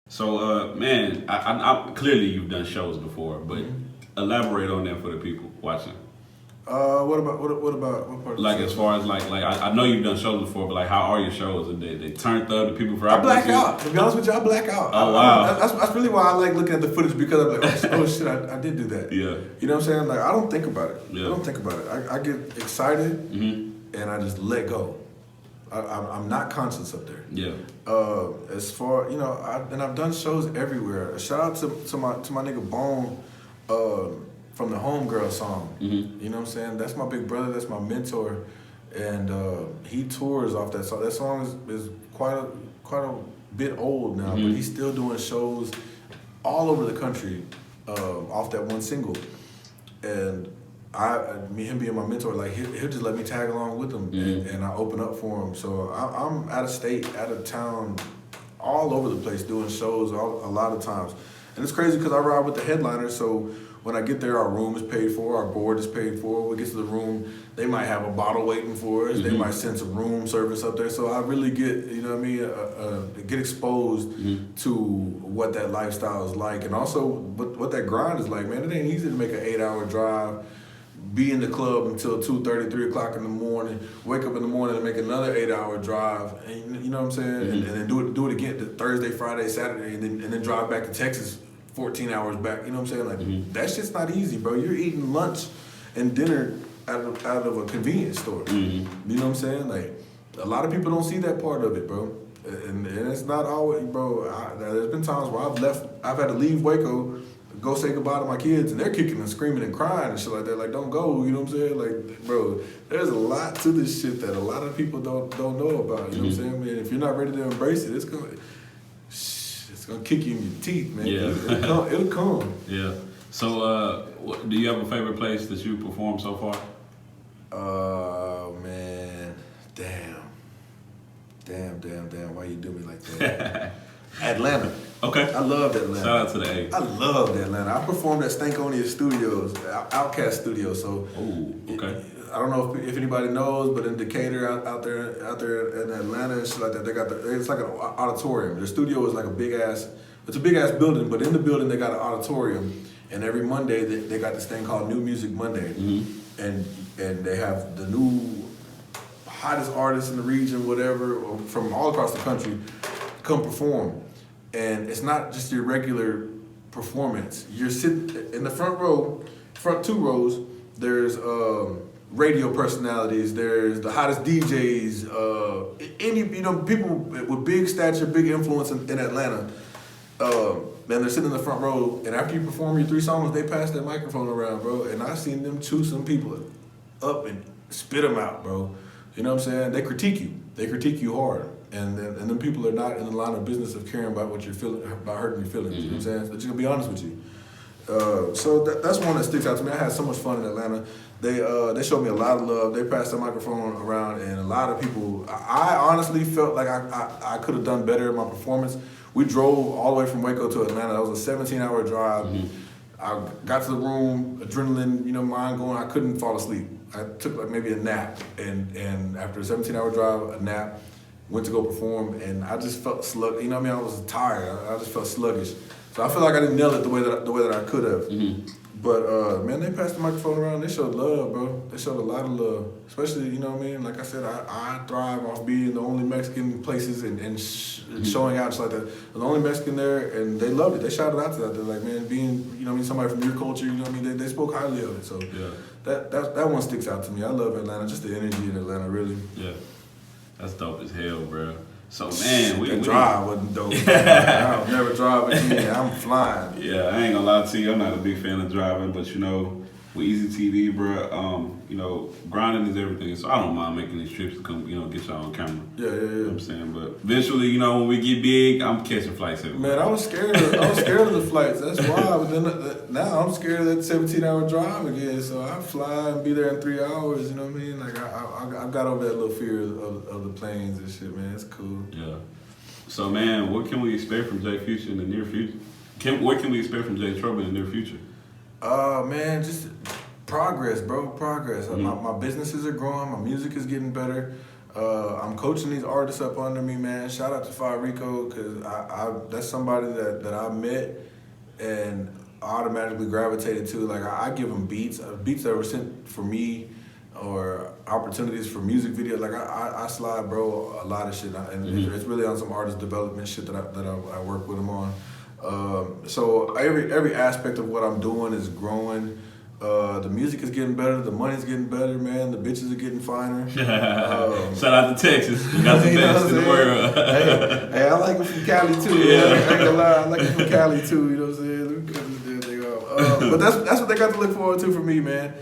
So, man, clearly you've done shows before, but elaborate on that for the people watching. What part? Like as far as I know you've done shows before, but like how are your shows? And they turned up. The people for I black out. To be honest with you, I black out. Oh wow. That's really why I like looking at the footage because I'm like, oh shit, I did do that. Yeah. You know what I'm saying? Like I don't think about it. Yeah. I don't think about it. I get excited and I just let go. I'm not conscious up there. Yeah. As far I've done shows everywhere. Shout out to my nigga Bone. From the Homegirl song. You know what I'm saying? That's my big brother, that's my mentor. And he tours off that song. That song is quite a bit old now, but he's still doing shows all over the country off that one single. And him being my mentor, like he'll just let me tag along with him and I open up for him. So I'm out of state, out of town, all over the place doing shows a lot of times. And it's crazy because I ride with the headliner, so when I get there, our room is paid for, our board is paid for. When we get to the room, they might have a bottle waiting for us. They might send some room service up there. So I really get, you know what I mean, get exposed to what that lifestyle is like. And also what that grind is like, man. It ain't easy to make an 8-hour drive, be in the club until 2:30, 3 o'clock in the morning, wake up in the morning and make another 8-hour drive. And you know what I'm saying? And then do it again Thursday, Friday, Saturday, and then drive back to Texas 14 hours back, you know what I'm saying? Like that shit's not easy, bro. You're eating lunch and dinner out of a convenience store. You know what I'm saying? Like a lot of people don't see that part of it, bro. And it's not always, bro. There's been times where I've had to leave Waco, go say goodbye to my kids, and they're kicking and screaming and crying and shit like that. Like, don't go, you know what I'm saying? Like, bro, there's a lot to this shit that a lot of people don't know about. You know what I'm saying? Man, if you're not ready to embrace it, it's gonna kick you in your teeth, man. Yeah. It'll come. Yeah. So, do you have a favorite place that you performed so far? Man, damn. Why you do me like that? Atlanta. Okay. I love Atlanta. Shout out to the A. I love Atlanta. I performed at Stankonia Studios, Outcast Studios. So, okay. I don't know if anybody knows, but in Decatur, out there in Atlanta and shit like that, it's like an auditorium. Their studio is like it's a big ass building, but in the building they got an auditorium, and every Monday they got this thing called New Music Monday, and they have the new hottest artists in the region, whatever, or from all across the country, come perform, and it's not just your regular performance. You're sitting in the front two rows. There's radio personalities, there's the hottest DJs, people with big stature, big influence in Atlanta. Man, they're sitting in the front row, and after you perform your 3 songs, they pass that microphone around, bro. And I've seen them chew some people up and spit them out, bro. You know what I'm saying? They critique you. They critique you hard. And then people are not in the line of business of caring about what you're feeling, about hurting your feelings. You know what I'm saying? They're just gonna be honest with you. So that's one that sticks out to me. I had so much fun in Atlanta. They showed me a lot of love. They passed the microphone around, and a lot of people. I honestly felt like I could have done better in my performance. We drove all the way from Waco to Atlanta. That was a 17-hour drive. I got to the room, adrenaline, mind going. I couldn't fall asleep. I took like maybe a nap, and after a 17-hour drive, a nap, went to go perform, and I just felt sluggish. You know what I mean? I was tired. I just felt sluggish. So I feel like I didn't nail it the way that I could have. But man, they passed the microphone around. They showed love, bro. They showed a lot of love, especially you know what I mean. Like I said, I thrive off being the only Mexican places and showing out just like that. I was the only Mexican there, and they loved it. They shouted out to that. They're like, man, being somebody from your culture, they spoke highly of it. So that one sticks out to me. I love Atlanta, just the energy in Atlanta, really. Yeah, that's dope as hell, bro. So man, that drive wasn't dope. I'll never drive again. I'm flying. Yeah, I ain't gonna lie to you. I'm not a big fan of driving, but with Easy TV, bro, grinding is everything. So I don't mind making these trips to come, get y'all on camera. Yeah. You know what I'm saying? But eventually, when we get big, I'm catching flights everywhere. Man, I was scared of the flights. That's why. But then now I'm scared of that 17-hour drive again. So I fly and be there in 3 hours. You know what I mean? Like I got over that little fear of the planes and shit, man. It's cool. Yeah. So man, what can we expect from Jay Future in the near future? What can we expect from Jay Trouble in the near future? Man, just progress, bro. Progress. My businesses are growing. My music is getting better. I'm coaching these artists up under me, man. Shout out to Farico, because I that's somebody that I met and automatically gravitated to. Like I give them beats that were sent for me, or opportunities for music videos. Like I slide bro a lot of shit, and it's really on some artist development shit that I work with them on. So every aspect of what I'm doing is growing. The music is getting better, the money's getting better, man. The bitches are getting finer. Shout out to Texas. You got the best in the world. hey, I like it from Cali too. Yeah. Man. I ain't gonna lie, I like it from Cali too. You know what I'm saying? Let me cut this damn thing off. But that's what they got to look forward to from me, man.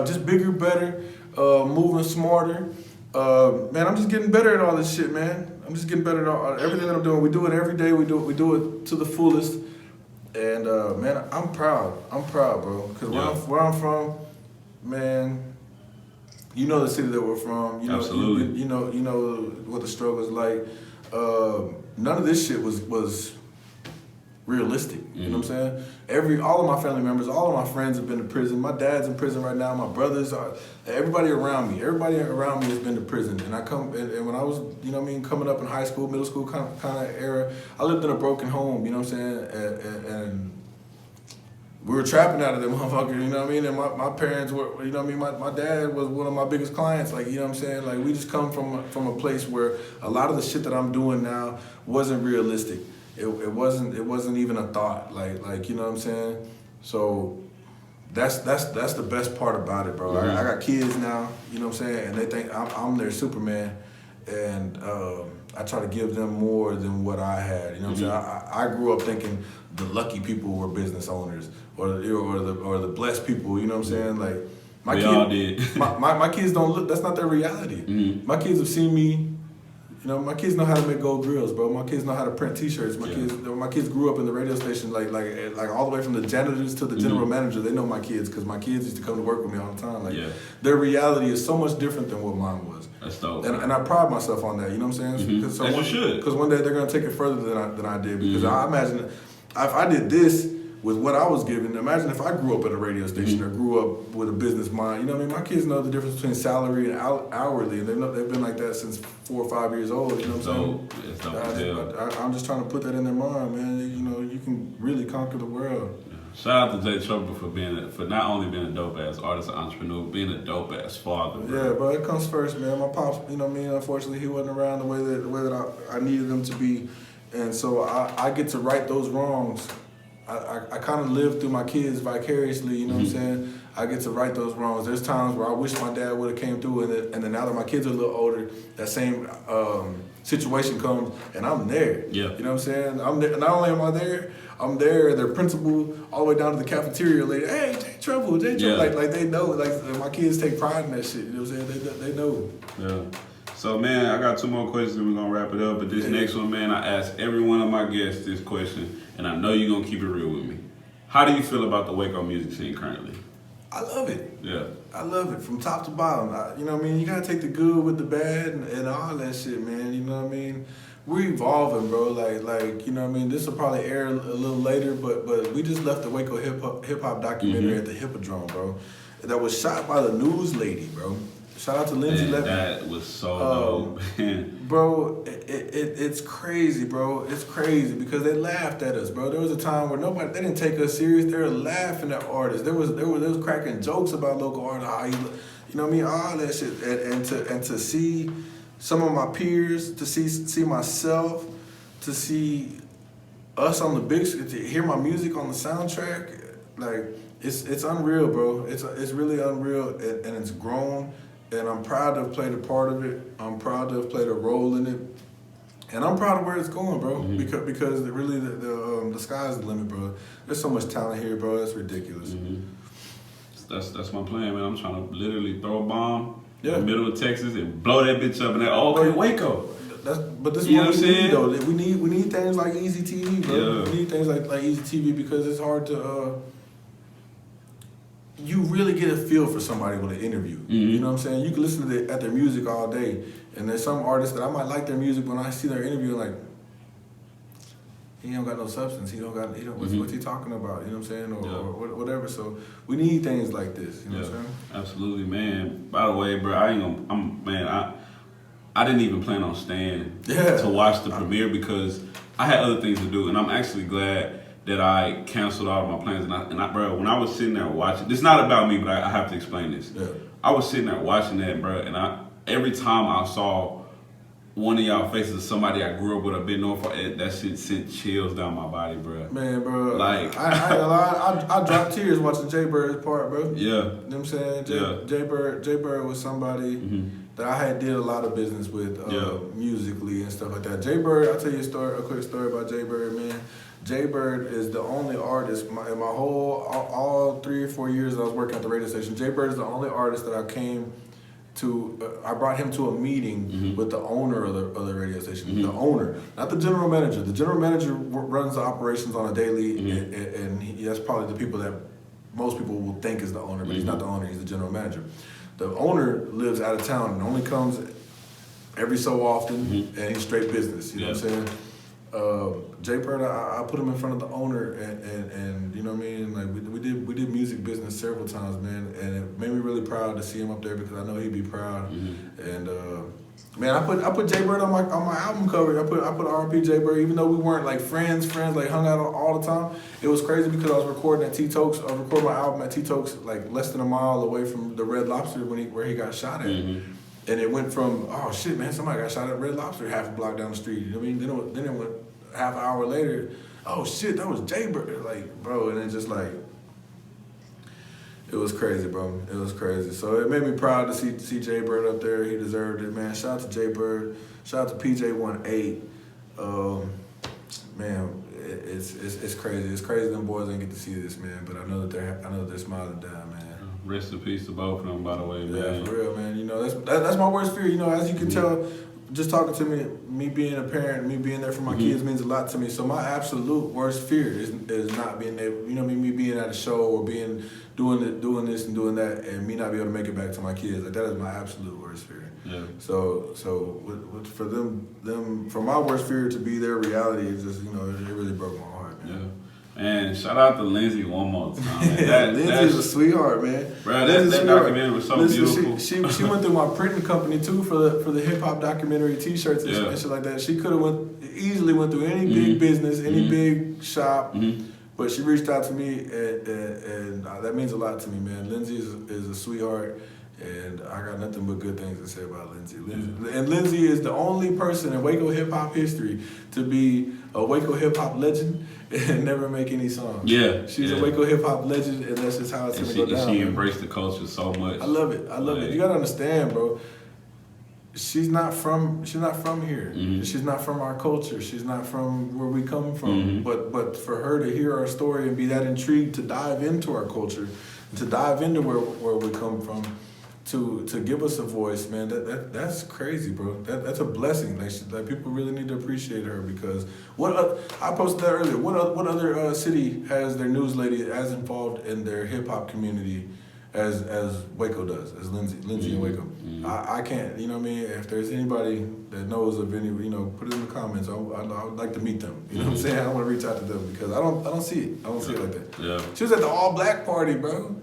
Just bigger, better, moving smarter. Man, I'm just getting better at all this shit, man. I'm just getting better at everything that I'm doing. We do it every day. We do it to the fullest. And man, I'm proud, bro. Cause where I'm from, man, you know the city that we're from. You know, absolutely. You know what the struggle is like. None of this shit was realistic. You know what I'm saying? All of my family members, all of my friends have been to prison. My dad's in prison right now. My brothers are. Everybody around me has been to prison. And and when I was, you know what I mean, coming up in high school, middle school kind of era, I lived in a broken home. You know what I'm saying? And we were trapping out of them motherfuckers. You know what I mean? And my parents were, you know what I mean. My dad was one of my biggest clients. Like, you know what I'm saying? Like, we just come from a place where a lot of the shit that I'm doing now wasn't realistic. It wasn't even a thought. Like you know what I'm saying? So that's the best part about it, bro. I got kids now, you know what I'm saying, and they think I'm their Superman, and I try to give them more than what I had. You know what I'm saying? I grew up thinking the lucky people were business owners, or the blessed people. You know what I'm saying? Like all did. my kids don't look. That's not their reality. My kids have seen me. You know, my kids know how to make gold grills, bro. My kids know how to print T-shirts. My kids grew up in the radio station, like all the way from the janitors to the general manager. They know my kids because my kids used to come to work with me all the time. Like their reality is so much different than what mine was. That's dope. And I pride myself on that. You know what I'm saying? As you should. Because one day they're gonna take it further than I did. Because I imagine if I did this with what I was given, imagine if I grew up at a radio station or grew up with a business mind. You know what I mean? My kids know the difference between salary and hourly, and they've been like that since 4 or 5 years old. You know what I'm saying? I'm just trying to put that in their mind, man. You know, you can really conquer the world. Shout out to Jay Trouble for not only being a dope ass artist, and entrepreneur, but being a dope ass father. Bro. Yeah, bro, it comes first, man. My pops, you know what I mean. Unfortunately, he wasn't around the way that I needed him to be, and so I get to right those wrongs. I kind of live through my kids vicariously, you know what I'm saying? I get to right those wrongs. There's times where I wish my dad would have came through, and then now that my kids are a little older, that same situation comes, and I'm there. Yeah. You know what I'm saying? I'm there. Not only am I there, I'm there. Their principal, all the way down to the cafeteria lady. Hey, Jay Trouble. Yeah. Like they know. Like my kids take pride in that shit. You know what I'm saying? They know. Yeah. So, man, I got 2 more questions and we're going to wrap it up. But this next one, man, I ask every one of my guests this question, and I know you're going to keep it real with me. How do you feel about the Waco music scene currently? I love it. Yeah. I love it from top to bottom. You know what I mean? You got to take the good with the bad and all that shit, man. You know what I mean? We're evolving, bro. Like you know what I mean? This will probably air a little later, but we just left the Waco hip hop documentary at the Hippodrome, bro. That was shot by the news lady, bro. Shout out to Lindsay Levin. That was so dope, man. Bro, it's crazy, bro. It's crazy because they laughed at us, bro. There was a time where they didn't take us serious. They were laughing at artists. They was cracking jokes about local artists. How you know what I mean? All that shit. And to see some of my peers, to see myself, to see us on the big screen, to hear my music on the soundtrack, like it's unreal, bro. It's really unreal, and it's grown. And I'm proud to have played a part of it. I'm proud to have played a role in it. And I'm proud of where it's going, bro. Because really the sky's the limit, bro. There's so much talent here, bro. It's ridiculous. That's my plan, man. I'm trying to literally throw a bomb in Yeah. the middle of Texas and blow that bitch up, and then Waco. But this is You know what what we I'm need, saying? though. We need things like Easy TV, bro. Yeah. We need things like Easy TV because it's hard to. You really get a feel for somebody with an interview. You know what I'm saying? You can listen to their music all day, and there's some artists that I might like their music when I see their interview, like, he don't got no substance. He don't what's he talking about? You know what I'm saying? Or whatever. So we need things like this. You know what I'm saying? Absolutely, man. By the way, bro, I didn't even plan on staying Yeah. to watch the premiere because I had other things to do, and I'm actually glad that I canceled all of my plans. And I, bro, when I was sitting there watching, it's not about me, but I have to explain this. Yeah. I was sitting there watching that, bro, and every time I saw one of y'all faces of somebody I grew up with or been known for, that shit sent chills down my body, bro. Man, bro. Like- I dropped tears watching Jay Bird's part, bro. Yeah. You know what I'm saying? Jay Bird was somebody that I had did a lot of business with musically and stuff like that. Jay Bird, I'll tell you a quick story about Jay Bird, man. Jay Bird is the only artist in my whole, all 3 or 4 years that I was working at the radio station. Jay Bird is the only artist that I came to, I brought him to a meeting with the owner of the radio station. The owner, not the general manager. The general manager runs the operations on a daily, and that's probably the people that most people will think is the owner, but he's not the owner, he's the general manager. The owner lives out of town and only comes every so often, and he's straight business, you know what I'm saying? Jay Bird, I put him in front of the owner, and you know what I mean. Like we did music business several times, man, and it made me really proud to see him up there because I know he'd be proud. And man, I put Jay Bird on my album cover. I put R.P. Jay Bird, even though we weren't like friends, like hung out all the time. It was crazy because I was recording at T Tokes. I was recording my album at T Tokes, like less than a mile away from the Red Lobster where he got shot at. And it went from, oh shit, man, somebody got shot at Red Lobster half a block down the street. You know what I mean? Then it went half an hour later, oh shit, that was Jay Bird. Like, bro, and it just like, it was crazy, bro. It was crazy. So it made me proud to see Jay Bird up there. He deserved it, man. Shout out to Jay Bird. Shout out to PJ18. Man, it's crazy. It's crazy them boys didn't get to see this, man. But I know that they're smiling down, man. Rest in peace to both of them, by the way, man. Yeah, for real, man. You know, that's my worst fear. You know, as you can tell, just talking to me being a parent, me being there for my kids means a lot to me. So my absolute worst fear is not being able, you know, me being at a show or doing this and doing that, and me not be able to make it back to my kids. Like that is my absolute worst fear. Yeah. So for them, for my worst fear to be their reality, is just, you know, it really broke my heart, man. Yeah. And shout out to Lindsay one more time. Man. Lindsay's a sweetheart, man. Bro, that documentary was so beautiful. She went through my printing company too for the hip hop documentary T-shirts and shit like that. She could have easily went through any big business, any big shop, but she reached out to me, and that means a lot to me, man. Lindsay is a sweetheart. And I got nothing but good things to say about Lindsay. And Lindsay is the only person in Waco hip hop history to be a Waco hip hop legend and never make any songs. Yeah, she's a Waco hip hop legend, and that's just how it's gonna go down. She embraced the culture so much. I love it. You gotta understand, bro. She's not from here. She's not from our culture. She's not from where we come from. But for her to hear our story and be that intrigued to dive into our culture, to dive into where we come from, to give us a voice, man, that's crazy, bro. That's a blessing. Like people really need to appreciate her because I posted that earlier. What other city has their news lady as involved in their hip hop community as Waco does, as Lindsay in Waco? I can't. You know what I mean? If there's anybody that knows of any, you know, put it in the comments. I would like to meet them. You know what I'm saying? I want to reach out to them because I don't see it. I don't see it like that. Yeah. She was at the all black party, bro.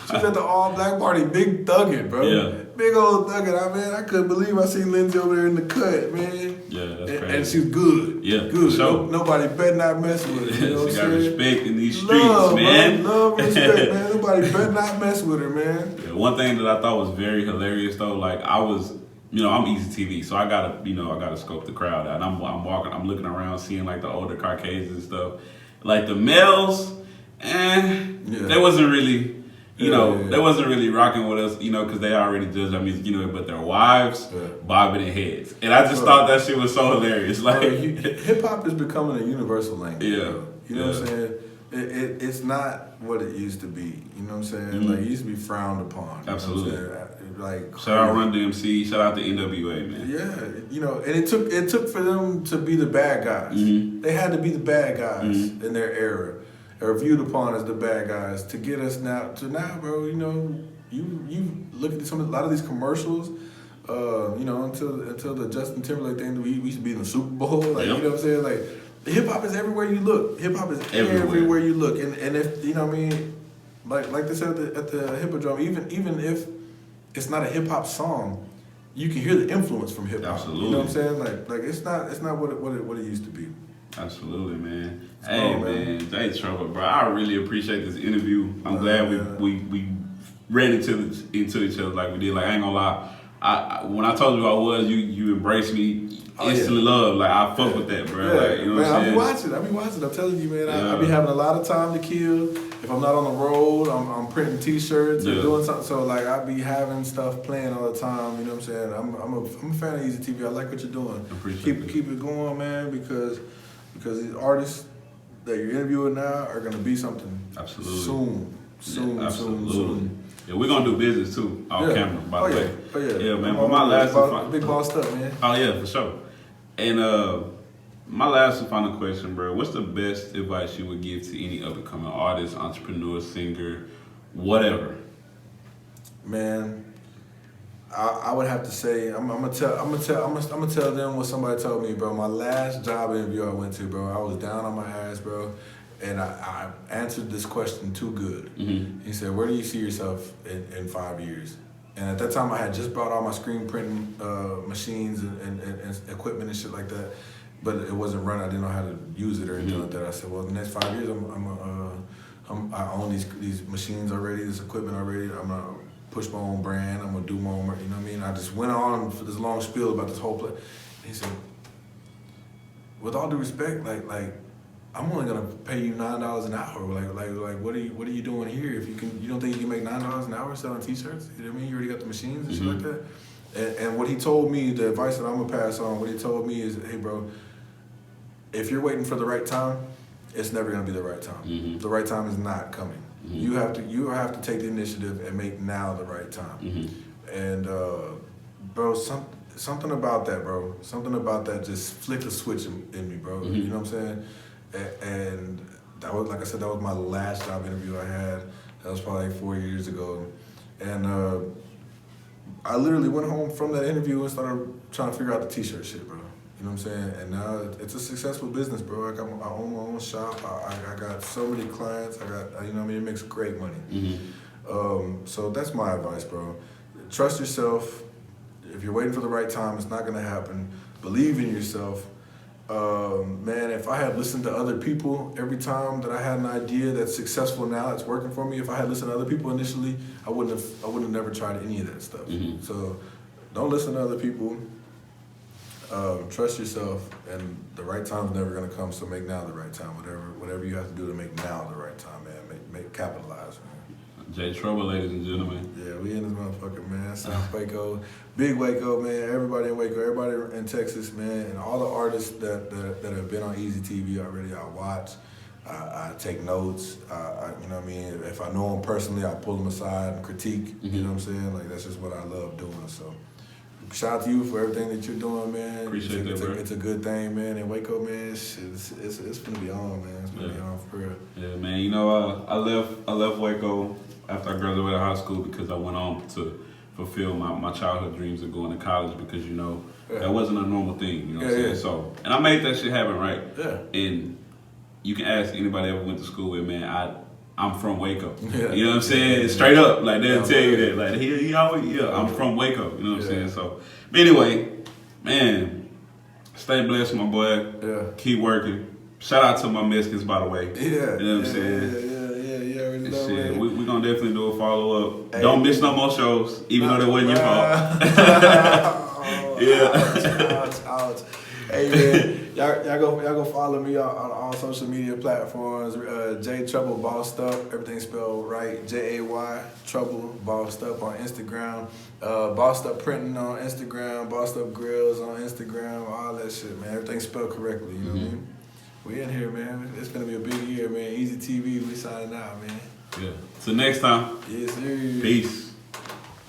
She was at the all black party, big thuggin', bro. Yeah. Big old thuggin'. I couldn't believe I seen Lindsay over there in the cut, man. Yeah, that's crazy. And she's good. Yeah, good. Sure. Nobody better not mess with her. You know she got respect in these streets, love, man. Love, respect, man. Nobody better not mess with her, man. Yeah, one thing that I thought was very hilarious though, like I was, you know, I'm Easy TV, so I gotta scope the crowd out. And I'm looking around, seeing like the older Caucasians and stuff. Like the males, they wasn't really. They wasn't really rocking with us, you know, because they already judged our music, you know, but their wives bobbing their heads. And I just thought that shit was so hilarious. Like, hip-hop is becoming a universal language. Yeah. You know what I'm saying? It's not what it used to be. You know what I'm saying? Like, it used to be frowned upon. Absolutely. You know what I'm saying? Like, shout out Run DMC, shout out to NWA, man. Yeah, you know, and it took for them to be the bad guys. They had to be the bad guys in their era. Are viewed upon as the bad guys to get us now, bro. You know, you look at a lot of these commercials. You know, until the Justin Timberlake thing, we used to be in the Super Bowl. Like, you know what I'm saying? Like, hip hop is everywhere you look. Hip hop is everywhere you look. And if you know what I mean, like they said at the Hippodrome, even if it's not a hip hop song, you can hear the influence from hip hop. Absolutely. You know what I'm saying? Like it's not what it used to be. Absolutely, man. It's Hey, cool, man, Jay Trouble, bro. I really appreciate this interview. I'm glad man. we ran into each other like we did. Like I ain't gonna lie, when I told you who I was, you embraced me instantly. Love, like I fuck with that, bro. Yeah, like, you know man, what I'm saying? I be watching. I'm telling you, man. Yeah. I be having a lot of time to kill. If I'm not on the road, I'm printing T-shirts or doing something. So like I be having stuff playing all the time. You know what I'm saying? I'm a fan of Easy TV. I like what you're doing. Keep it going, man. Because these artists that you're interviewing now are gonna be something. Absolutely. Soon. Yeah, we're gonna do business too, off camera, by the way. Oh yeah. Yeah, man. But my last big boss stuff, man. Oh yeah, for sure. And my last and final question, bro. What's the best advice you would give to any up and coming artist, entrepreneur, singer, whatever? Man, I would have to say I'm gonna tell them what somebody told me, bro. My last job interview I went to, bro, I was down on my ass, bro, and I answered this question too good. Mm-hmm. He said, "Where do you see yourself in 5 years?" And at that time, I had just brought all my screen printing machines and equipment and shit like that, but it wasn't running. I didn't know how to use it or anything like that. I said, "Well, the next 5 years, I own these machines already, this equipment already. I'm gonna push my own brand. I'm gonna do my own, you know what I mean?" I just went on for this long spiel about this whole play. He said, "With all due respect, like I'm only gonna pay you $9 an hour. Like what are you doing here? If you don't think you can make $9 an hour selling T-shirts? You know what I mean? You already got the machines and shit like that." And what he told me, the advice that I'm gonna pass on, what he told me is, "Hey, bro, if you're waiting for the right time, it's never gonna be the right time. Mm-hmm. The right time is not coming. Mm-hmm. You have to take the initiative and make now the right time." Mm-hmm. And bro, something about that, bro. Something about that just flicked a switch in me, bro. Mm-hmm. You know what I'm saying? And that was, like I said, that was my last job interview I had. That was probably like 4 years ago. And I literally went home from that interview and started trying to figure out the T-shirt shit, bro. You know what I'm saying? And now it's a successful business, bro. I own my own shop. I got so many clients. I got, you know what I mean? It makes great money. Mm-hmm. So that's my advice, bro. Trust yourself. If you're waiting for the right time, it's not gonna happen. Believe in yourself. Man, if I had listened to other people every time that I had an idea that's successful now, that's working for me, if I had listened to other people initially, I wouldn't have never tried any of that stuff. Mm-hmm. So don't listen to other people. Trust yourself, and the right time's never gonna come. So make now the right time. Whatever you have to do to make now the right time, man. Make capitalize, man. Jay Trouble, ladies and gentlemen. Yeah, we in this motherfucker, man. South Waco, big Waco, man. Everybody in Waco, everybody in Texas, man, and all the artists that have been on Easy TV already. I watch, I take notes. You know what I mean. If I know them personally, I pull them aside and critique. Mm-hmm. You know what I'm saying? Like that's just what I love doing. So. Shout out to you for everything that you're doing, man. Appreciate that, bro. It's a good thing, man. In Waco, man, it's gonna be on, man. It's gonna be on for real. Yeah, man. You know, I left Waco after I graduated high school because I went on to fulfill my childhood dreams of going to college because, you know, that wasn't a normal thing, you know what I'm saying? So, and I made that shit happen, right? Yeah. And you can ask anybody I ever went to school with, man, I'm from Waco. Yeah. You know what I'm saying? Yeah. Straight up, like they'll tell you that. Like he always, I'm from Waco. You know what I'm saying? So, but anyway, man, stay blessed, my boy. Yeah. Keep working. Shout out to my Mexicans, by the way. Yeah. You know what I'm saying? Yeah. Already know, Shit, man. we gonna definitely do a follow up. Hey, Don't miss no more shows, even though that wasn't your fault. Ouch. Hey man, y'all go follow me on all social media platforms. Jay Trouble Bossed Up, everything spelled right. Jay Trouble Bossed Up on Instagram. Bossed Up Printing on Instagram. Bossed Up Grills on Instagram. All that shit, man. Everything spelled correctly. You know what I mean? We in here, man. It's gonna be a big year, man. Easy TV, we signing out, man. Yeah. Till next time. Yes, sir. Peace.